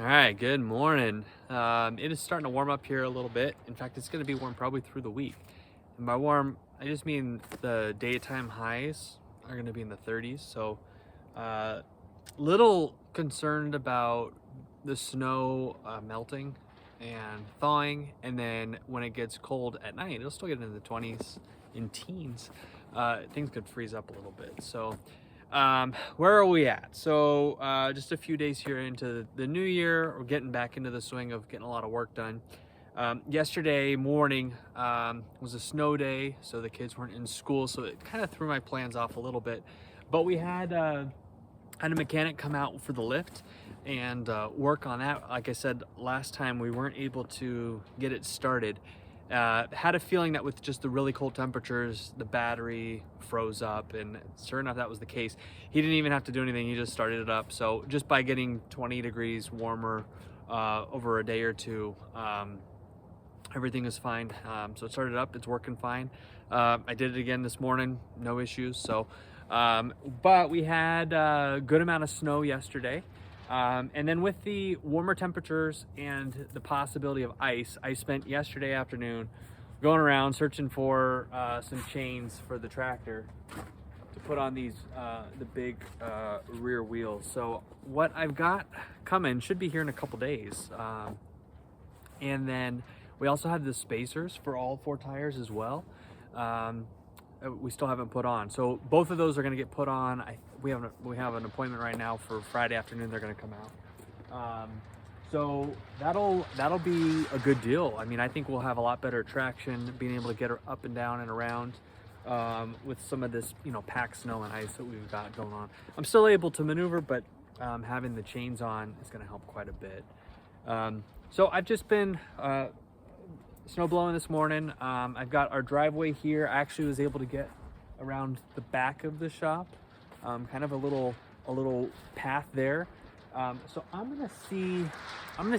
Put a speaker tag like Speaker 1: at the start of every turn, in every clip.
Speaker 1: All right, good morning. It is starting to warm up here a little bit. In fact, it's going to be warm probably through the week. And by warm, I just mean the daytime highs are going to be in the 30s. So, little concerned about the snow melting and thawing. And then when it gets cold at night, it'll still get into the 20s in teens. Things could freeze up a little bit. So, where are we at? So just a few days here into the new year, we're getting back into the swing of getting a lot of work done. Yesterday morning was a snow day, so the kids weren't in school, so it kind of threw my plans off a little bit. But we had a mechanic come out for the lift and work on that. Like I said last time, we weren't able to get it started. Had a feeling that with just the really cold temperatures, the battery froze up, and sure enough, that was the case. He didn't even have to do anything. He just started it up. So just by getting 20 degrees warmer over a day or two, everything is fine. So it started up, it's working fine. I did it again this morning, no issues. So, but we had a good amount of snow yesterday. And then with the warmer temperatures and the possibility of ice, I spent yesterday afternoon going around searching for some chains for the tractor to put on these, the big rear wheels. So what I've got coming should be here in a couple days. And then we also have the spacers for all 4 tires as well. We still haven't put on. So both of those are going to get put on. We have an appointment right now for Friday afternoon. They're going to come out. So that'll be a good deal. I mean, I think we'll have a lot better traction, being able to get her up and down and around with some of this, packed snow and ice that we've got going on. I'm still able to maneuver, but having the chains on is going to help quite a bit. So I've just been snow blowing this morning. I've got our driveway here. I actually was able to get around the back of the shop, kind of a little path there. So I'm gonna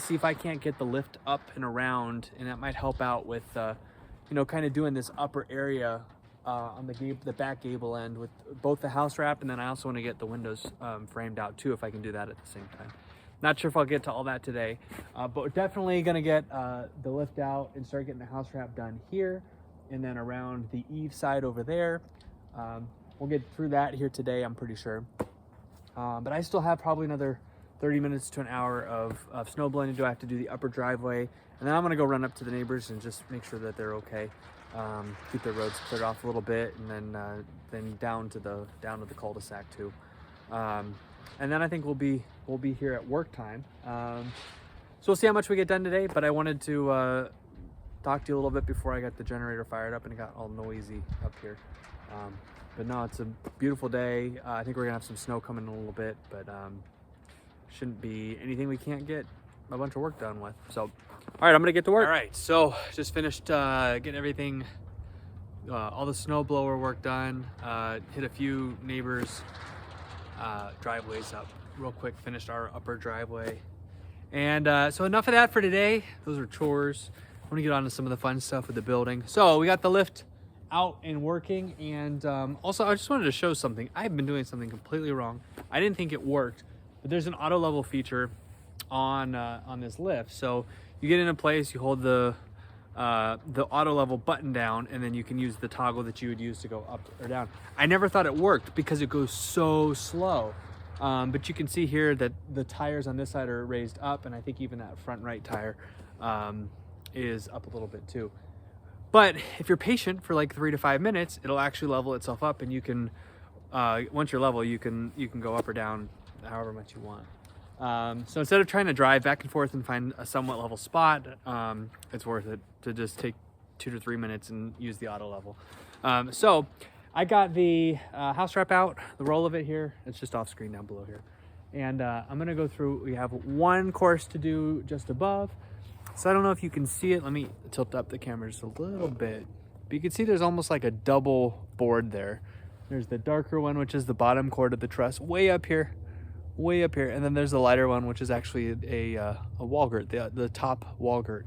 Speaker 1: see if I can't get the lift up and around, and that might help out with kind of doing this upper area on the back gable end with both the house wrap, and then I also want to get the windows framed out too, if I can do that at the same time. Not sure if I'll get to all that today, but we're definitely going to get the lift out and start getting the house wrap done here, and then around the eave side over there. We'll get through that here today, I'm pretty sure. But I still have probably another 30 minutes to an hour of snow blowing to do. I have to do the upper driveway, and then I'm going to go run up to the neighbors and just make sure that they're okay. Keep their roads cleared off a little bit, and then down to the cul-de-sac too. And then I think we'll be here at work time. So we'll see how much we get done today, but I wanted to talk to you a little bit before I got the generator fired up and it got all noisy up here. But no, it's a beautiful day. I think we're gonna have some snow coming in a little bit, but shouldn't be anything we can't get a bunch of work done with. So, all right, I'm gonna get to work. All right, so just finished getting everything, all the snow blower work done. Hit a few neighbors' driveways up real quick, finished our upper driveway, and so enough of that for today. Those are chores. I want to get on to some of the fun stuff with the building. So we got the lift out and working, and also I just wanted to show something. I've been doing something completely wrong. I didn't think it worked, but there's an auto level feature on this lift. So you get into place, you hold the auto level button down, and then you can use the toggle that you would use to go up or down. I never thought it worked because it goes so slow. But you can see here that the tires on this side are raised up, and I think even that front right tire is up a little bit too. But if you're patient for like 3 to 5 minutes, it'll actually level itself up, and you can once you're level, you can go up or down however much you want. So instead of trying to drive back and forth and find a somewhat level spot, it's worth it to just take 2 to 3 minutes and use the auto level. So I got the house wrap out, the roll of it here. It's just off screen down below here. And I'm gonna go through, we have one course to do just above. So I don't know if you can see it. Let me tilt up the camera just a little bit. But you can see there's almost like a double board there. There's the darker one, which is the bottom cord of the truss, way up here. And then there's the lighter one, which is actually a wall girt, the top wall girt.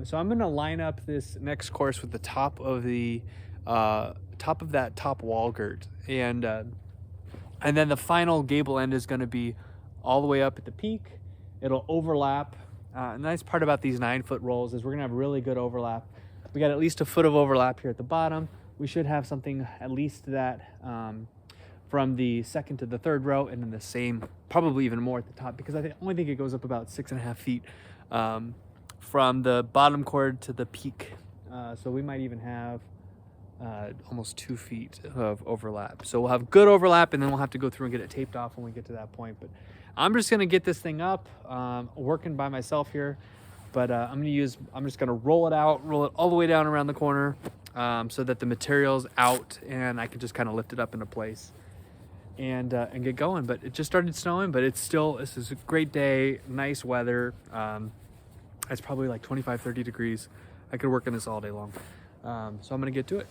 Speaker 1: So I'm gonna line up this next course with the top of that top wall girt, and then the final gable end is gonna be all the way up at the peak, It'll overlap. The nice part about these 9-foot rolls is we're gonna have really good overlap. We got at least a foot of overlap here at the bottom. We should have something at least that from the second to the third row, and then the same, probably even more at the top, because I only think it goes up about 6.5 feet from the bottom cord to the peak. So we might even have almost 2 feet of overlap. So we'll have good overlap, and then we'll have to go through and get it taped off when we get to that point. But I'm just gonna get this thing up, working by myself here. But I'm just gonna roll it out, roll it all the way down around the corner, so that the material's out and I can just kind of lift it up into place and get going. But it just started snowing, but this is a great day, nice weather. It's probably like 25-30 degrees. I could work on this all day long. So I'm gonna get to it.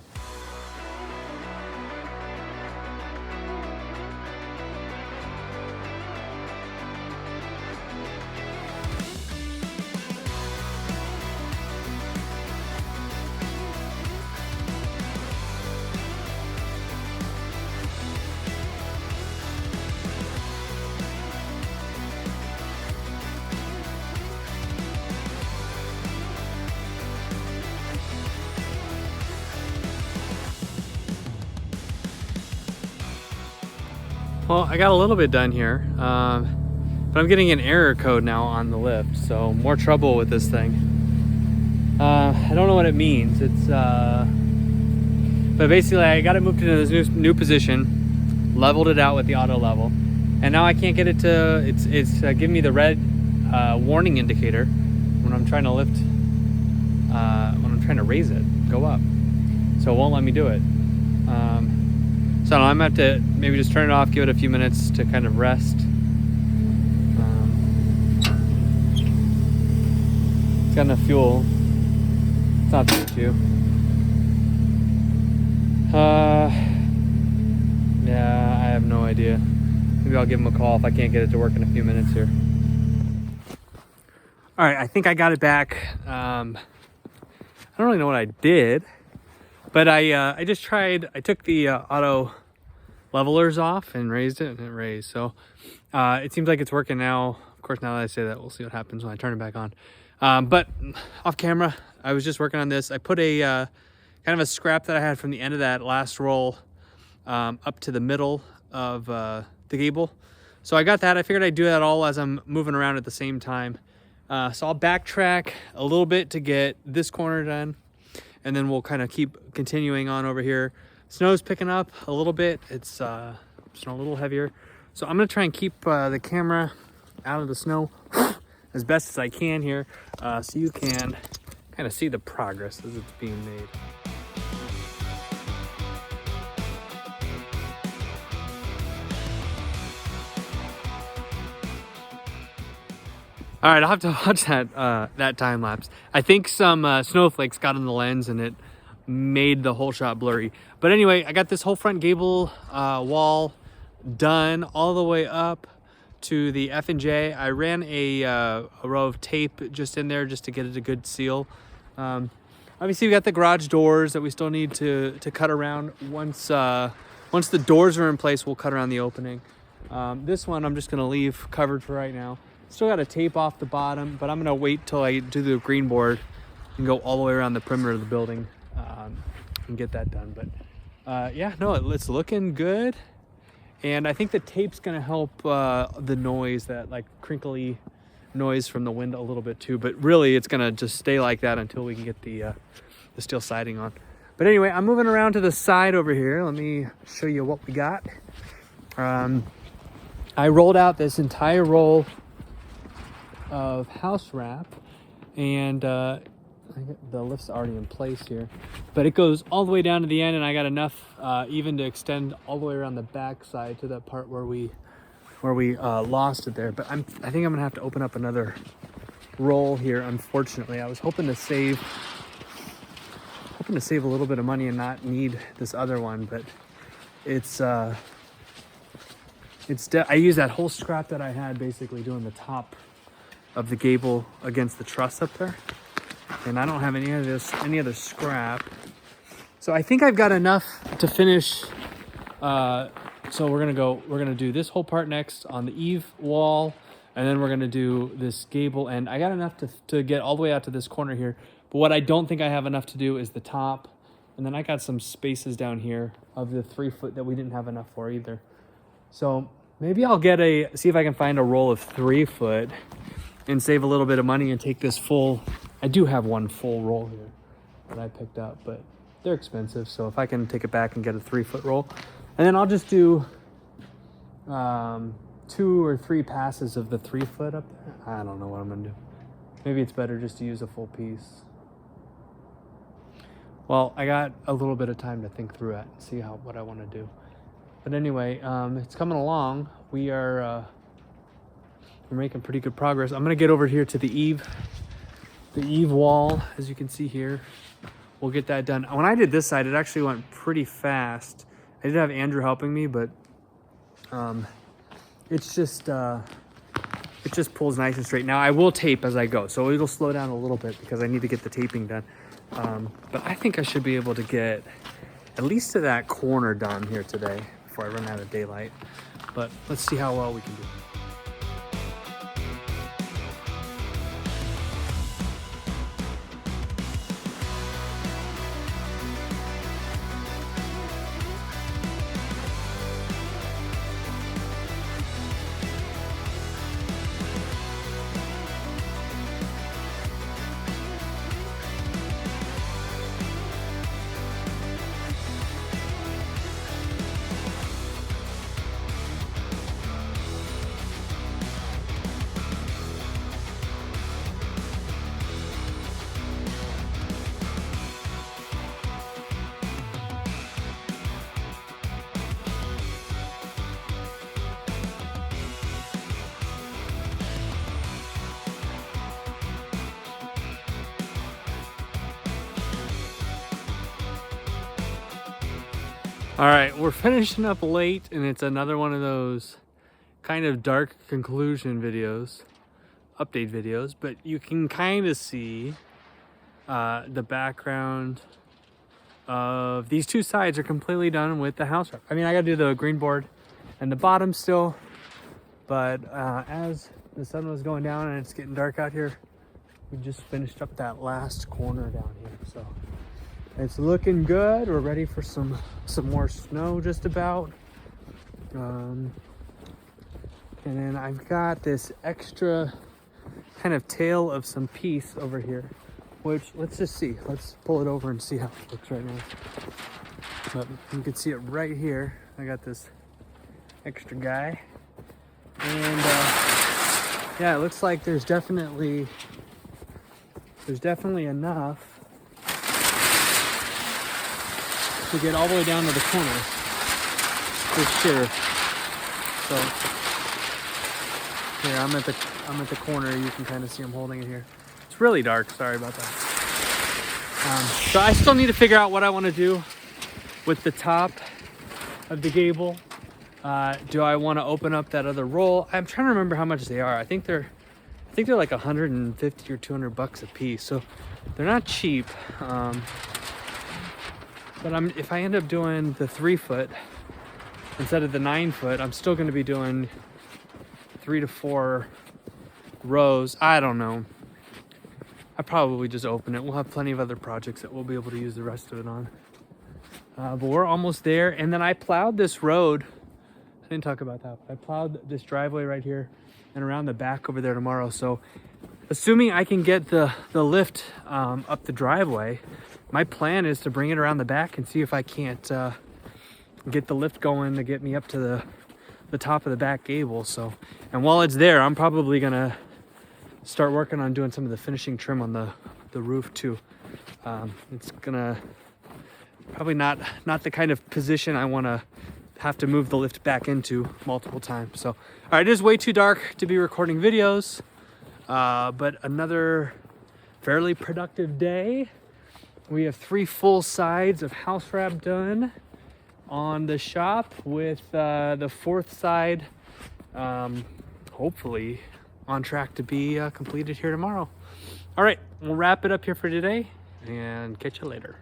Speaker 1: Well, I got a little bit done here, but I'm getting an error code now on the lift, so more trouble with this thing. I don't know what it means. But basically I got it moved into this new position, leveled it out with the auto level, and now I can't get it to, it's giving me the red warning indicator when I'm trying to lift, when I'm trying to raise it, go up. So it won't let me do it. So I'm gonna have to maybe just turn it off, give it a few minutes to kind of rest. It's got enough fuel. It's not the issue. Yeah, I have no idea. Maybe I'll give him a call if I can't get it to work in a few minutes here. All right, I think I got it back. I don't really know what I did. But I just tried, I took the auto levelers off and raised it, and it raised. So it seems like it's working now. Of course, now that I say that, we'll see what happens when I turn it back on. But off camera, I was just working on this. I put a kind of a scrap that I had from the end of that last roll up to the middle of the gable. So I got that. I figured I'd do that all as I'm moving around at the same time. So I'll backtrack a little bit to get this corner done, and then we'll kind of keep continuing on over here. Snow's picking up a little bit. It's snow a little heavier. So I'm gonna try and keep the camera out of the snow as best as I can here, so you can kind of see the progress as it's being made. All right, I'll have to watch that time lapse. I think some snowflakes got in the lens and it made the whole shot blurry. But anyway, I got this whole front gable wall done all the way up to the F and J. I ran a row of tape just in there just to get it a good seal. Obviously, we got the garage doors that we still need to cut around. Once the doors are in place, we'll cut around the opening. This one I'm just gonna leave covered for right now. Still got to tape off the bottom, but I'm gonna wait till I do the green board and go all the way around the perimeter of the building and get that done. But yeah, no, it's looking good. And I think the tape's gonna help the noise, that like crinkly noise from the wind a little bit too. But really, it's gonna just stay like that until we can get the steel siding on. But anyway, I'm moving around to the side over here. Let me show you what we got. I rolled out this entire roll of house wrap, and the lift's already in place here, but it goes all the way down to the end, and I got enough even to extend all the way around the back side to that part where we lost it there. But I think I'm gonna have to open up another roll here, unfortunately. I was hoping to save a little bit of money and not need this other one, but I used that whole scrap that I had basically doing the top of the gable against the truss up there, and I don't have any other scrap. So I think I've got enough to finish. So we're gonna do this whole part next on the eave wall, And then we're gonna do this gable end. I got enough to get all the way out to this corner here, but what I don't think I have enough to do is the top. And then I got some spaces down here of the 3 foot that we didn't have enough for either. So maybe I'll see if I can find a roll of 3 foot and save a little bit of money and take this full. I do have one full roll here that I picked up, but they're expensive. So if I can take it back and get a 3 foot roll, and then I'll just do 2 or 3 passes of the 3 foot up there. I don't know what I'm gonna do. Maybe it's better just to use a full piece. Well, I got a little bit of time to think through it and see what I want to do. But anyway, it's coming along. We're making pretty good progress. I'm gonna get over here to the eave wall, as you can see here. We'll get that done. When I did this side, it actually went pretty fast. I did have Andrew helping me, but it just pulls nice and straight. Now I will tape as I go, so it'll slow down a little bit because I need to get the taping done. But I think I should be able to get at least to that corner done here today before I run out of daylight. But let's see how well we can do. All right, we're finishing up late, and it's another one of those kind of dark conclusion videos, update videos, but you can kind of see the background of these 2 sides are completely done with the house wrap. I mean, I gotta do the green board and the bottom still, but as the sun was going down and it's getting dark out here, we just finished up that last corner down here. So it's looking good. We're ready for some more snow just about. And then I've got this extra kind of tail of some piece over here, which let's just see. Let's pull it over and see how it looks right now. But you can see it right here. I got this extra guy. And yeah, it looks like there's definitely enough to get all the way down to the corner, for sure. So here, I'm at the corner. You can kind of see I'm holding it here. It's really dark. Sorry about that. So I still need to figure out what I want to do with the top of the gable. Do I want to open up that other roll? I'm trying to remember how much they are. I think they're like 150 or 200 bucks a piece. So they're not cheap. But if I end up doing the 3 foot instead of the 9 foot, I'm still going to be doing 3 to 4 rows. I don't know. I probably just open it. We'll have plenty of other projects that we'll be able to use the rest of it on. But we're almost there. And then I plowed this road. I didn't talk about that. But I plowed this driveway right here and around the back over there tomorrow. So assuming I can get the lift up the driveway, my plan is to bring it around the back and see if I can't get the lift going to get me up to the top of the back gable. So, and while it's there, I'm probably gonna start working on doing some of the finishing trim on the roof too. It's gonna probably not the kind of position I want to have to move the lift back into multiple times. So, all right, it is way too dark to be recording videos, but another fairly productive day. We have 3 full sides of house wrap done on the shop, with the 4th side hopefully on track to be completed here tomorrow. All right, we'll wrap it up here for today and catch you later.